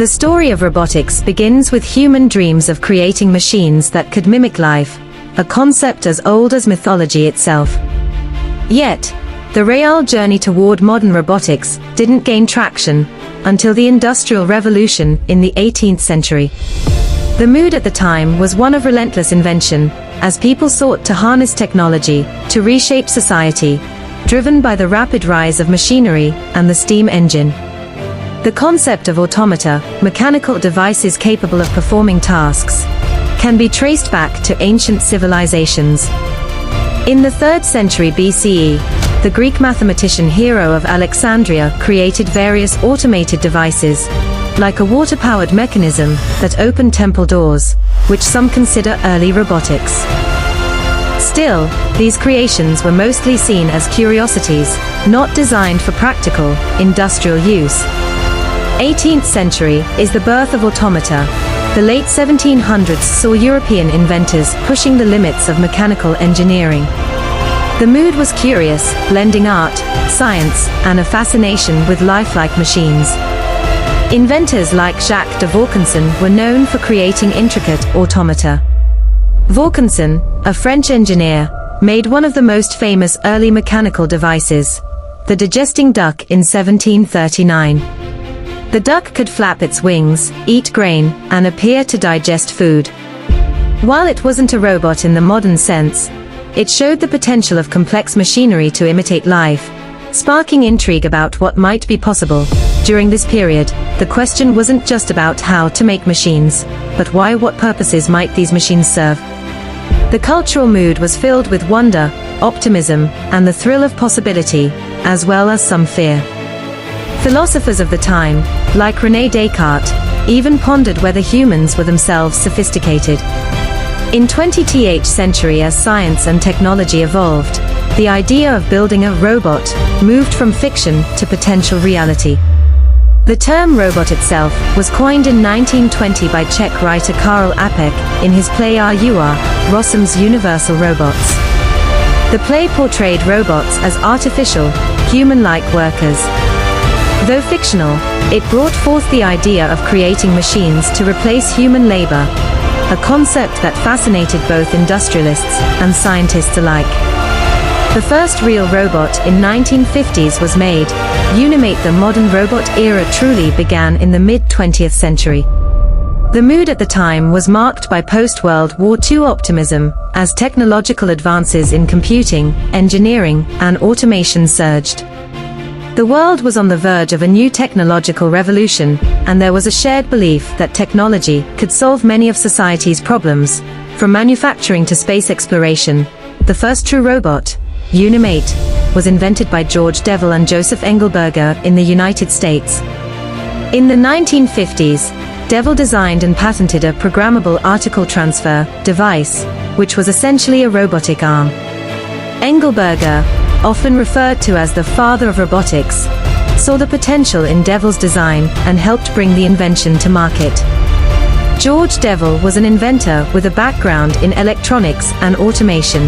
The story of robotics begins with human dreams of creating machines that could mimic life, a concept as old as mythology itself. Yet, the real journey toward modern robotics didn't gain traction until the Industrial Revolution in the 18th century. The mood at the time was one of relentless invention, as people sought to harness technology to reshape society, driven by the rapid rise of machinery and the steam engine. The concept of automata, mechanical devices capable of performing tasks, can be traced back to ancient civilizations. In the 3rd century BCE, the Greek mathematician Hero of Alexandria created various automated devices, like a water-powered mechanism that opened temple doors, which some consider early robotics. Still, these creations were mostly seen as curiosities, not designed for practical, industrial use. 18th century is the birth of automata. The late 1700s saw European inventors pushing the limits of mechanical engineering. The mood was curious, blending art, science, and a fascination with lifelike machines. Inventors like Jacques de Vaucanson were known for creating intricate automata. Vaucanson, a French engineer, made one of the most famous early mechanical devices, the digesting duck, in 1739. The duck could flap its wings, eat grain, and appear to digest food. While it wasn't a robot in the modern sense, it showed the potential of complex machinery to imitate life, sparking intrigue about what might be possible. During this period, the question wasn't just about how to make machines, but why. What purposes might these machines serve? The cultural mood was filled with wonder, optimism, and the thrill of possibility, as well as some fear. Philosophers of the time, like René Descartes, even pondered whether humans were themselves sophisticated. In 20th century, as science and technology evolved, the idea of building a robot moved from fiction to potential reality. The term robot itself was coined in 1920 by Czech writer Karel Apek in his play R.U.R. Rossum's Universal Robots. The play portrayed robots as artificial, human-like workers. Though fictional, it brought forth the idea of creating machines to replace human labor, a concept that fascinated both industrialists and scientists alike. The first real robot in 1950s was made. Unimate. The modern robot era truly began in the mid-20th century. The mood at the time was marked by post-World War II optimism, as technological advances in computing, engineering, and automation surged. The world was on the verge of a new technological revolution, and there was a shared belief that technology could solve many of society's problems, from manufacturing to space exploration. The first true robot, Unimate, was invented by George Devil and Joseph Engelberger in the United States. In the 1950s, Devil designed and patented a programmable article transfer device, which was essentially a robotic arm. Engelberger, often referred to as the father of robotics, saw the potential in Devil's design and helped bring the invention to market. George Devil was an inventor with a background in electronics and automation.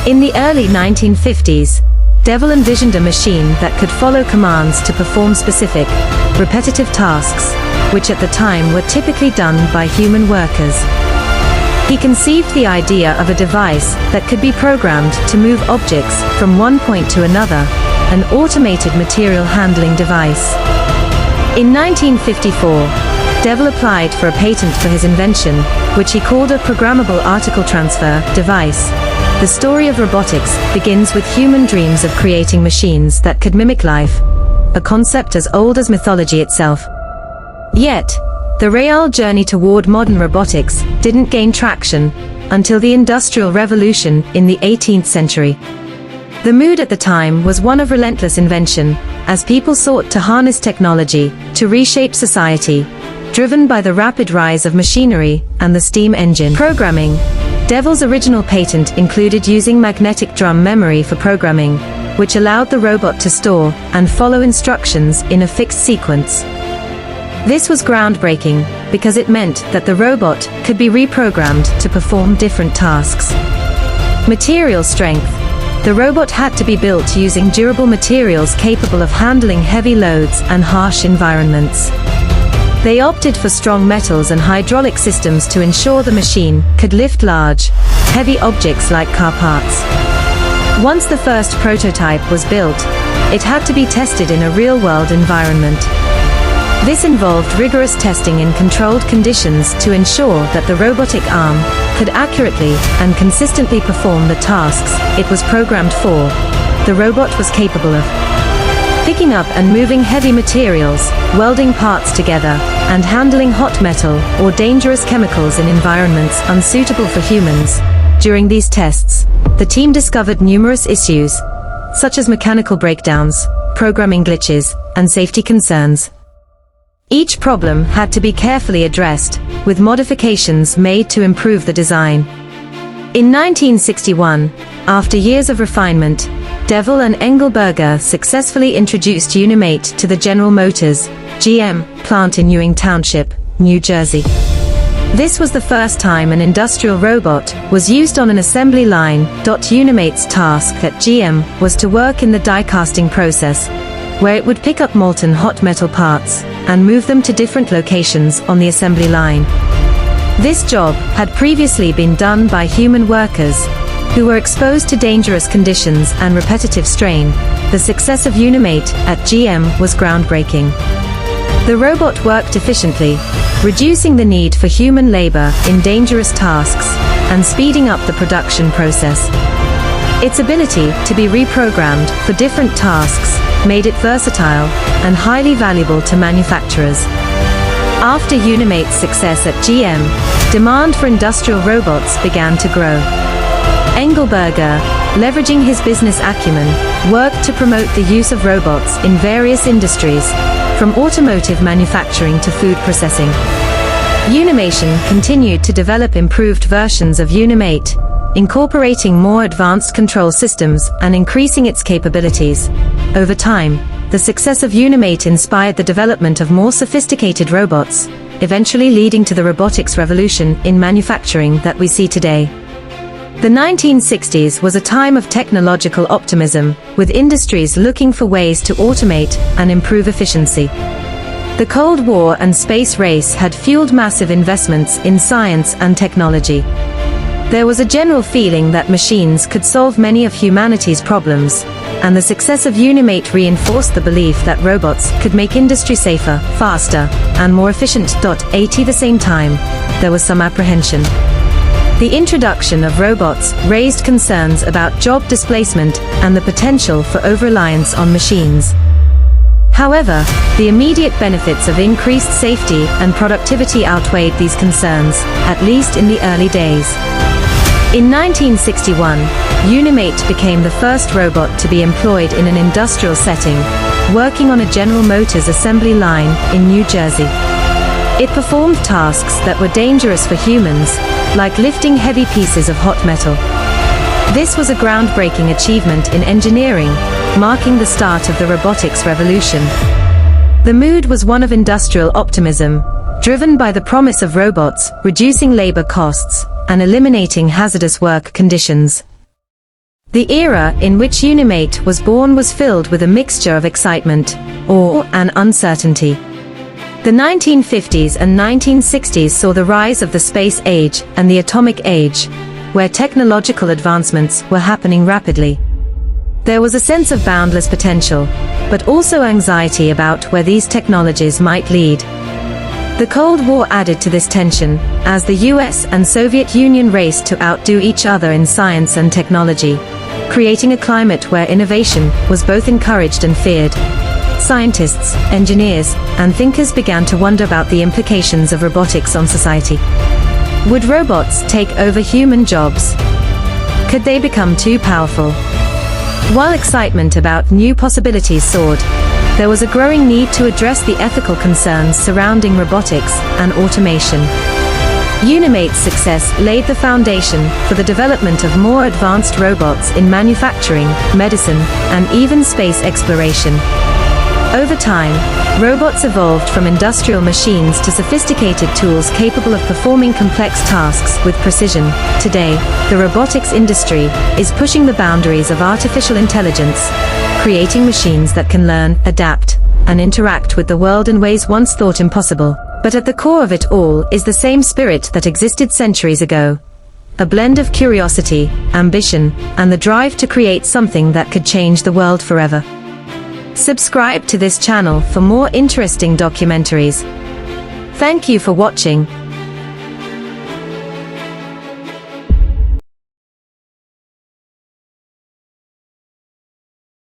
In the early 1950s, Devil envisioned a machine that could follow commands to perform specific, repetitive tasks, which at the time were typically done by human workers. He conceived the idea of a device that could be programmed to move objects from one point to another, an automated material handling device. In 1954, Devil applied for a patent for his invention, which he called a programmable article transfer device. The story of robotics begins with human dreams of creating machines that could mimic life, a concept as old as mythology itself. Yet, the real journey toward modern robotics didn't gain traction until the Industrial Revolution in the 18th century. The mood at the time was one of relentless invention, as people sought to harness technology to reshape society, driven by the rapid rise of machinery and the steam engine. Programming. Devil's original patent included using magnetic drum memory for programming, which allowed the robot to store and follow instructions in a fixed sequence. This was groundbreaking, because it meant that the robot could be reprogrammed to perform different tasks. Material strength. The robot had to be built using durable materials capable of handling heavy loads and harsh environments. They opted for strong metals and hydraulic systems to ensure the machine could lift large, heavy objects like car parts. Once the first prototype was built, it had to be tested in a real-world environment. This involved rigorous testing in controlled conditions to ensure that the robotic arm could accurately and consistently perform the tasks it was programmed for. The robot was capable of picking up and moving heavy materials, welding parts together, and handling hot metal or dangerous chemicals in environments unsuitable for humans. During these tests, the team discovered numerous issues, such as mechanical breakdowns, programming glitches, and safety concerns. Each problem had to be carefully addressed, with modifications made to improve the design. In 1961, after years of refinement, Devil and Engelberger successfully introduced Unimate to the General Motors, GM, plant in Ewing Township, New Jersey. This was the first time an industrial robot was used on an assembly line. Unimate's task at GM was to work in the die casting process, where it would pick up molten hot metal parts and move them to different locations on the assembly line. This job had previously been done by human workers, who were exposed to dangerous conditions and repetitive strain. The success of Unimate at GM was groundbreaking. The robot worked efficiently, reducing the need for human labor in dangerous tasks and speeding up the production process. Its ability to be reprogrammed for different tasks made it versatile and highly valuable to manufacturers. After Unimate's success at GM, demand for industrial robots began to grow. Engelberger, leveraging his business acumen, worked to promote the use of robots in various industries, from automotive manufacturing to food processing. Unimation continued to develop improved versions of Unimate, incorporating more advanced control systems and increasing its capabilities. Over time, the success of Unimate inspired the development of more sophisticated robots, eventually leading to the robotics revolution in manufacturing that we see today. The 1960s was a time of technological optimism, with industries looking for ways to automate and improve efficiency. The Cold War and space race had fueled massive investments in science and technology. There was a general feeling that machines could solve many of humanity's problems, and the success of Unimate reinforced the belief that robots could make industry safer, faster, and more efficient. At the same time, there was some apprehension. The introduction of robots raised concerns about job displacement and the potential for over-reliance on machines. However, the immediate benefits of increased safety and productivity outweighed these concerns, at least in the early days. In 1961, Unimate became the first robot to be employed in an industrial setting, working on a General Motors assembly line in New Jersey. It performed tasks that were dangerous for humans, like lifting heavy pieces of hot metal. This was a groundbreaking achievement in engineering, marking the start of the robotics revolution. The mood was one of industrial optimism, driven by the promise of robots reducing labor costs and eliminating hazardous work conditions. The era in which Unimate was born was filled with a mixture of excitement, awe, and uncertainty. The 1950s and 1960s saw the rise of the space age and the atomic age, where technological advancements were happening rapidly. There was a sense of boundless potential, but also anxiety about where these technologies might lead. The Cold War added to this tension, as the US and Soviet Union raced to outdo each other in science and technology, creating a climate where innovation was both encouraged and feared. Scientists, engineers, and thinkers began to wonder about the implications of robotics on society. Would robots take over human jobs? Could they become too powerful? While excitement about new possibilities soared, there was a growing need to address the ethical concerns surrounding robotics and automation. Unimate's success laid the foundation for the development of more advanced robots in manufacturing, medicine, and even space exploration. Over time, robots evolved from industrial machines to sophisticated tools capable of performing complex tasks with precision. Today, the robotics industry is pushing the boundaries of artificial intelligence, creating machines that can learn, adapt, and interact with the world in ways once thought impossible. But at the core of it all is the same spirit that existed centuries ago. A blend of curiosity, ambition, and the drive to create something that could change the world forever. Subscribe to this channel for more interesting documentaries. Thank you for watching.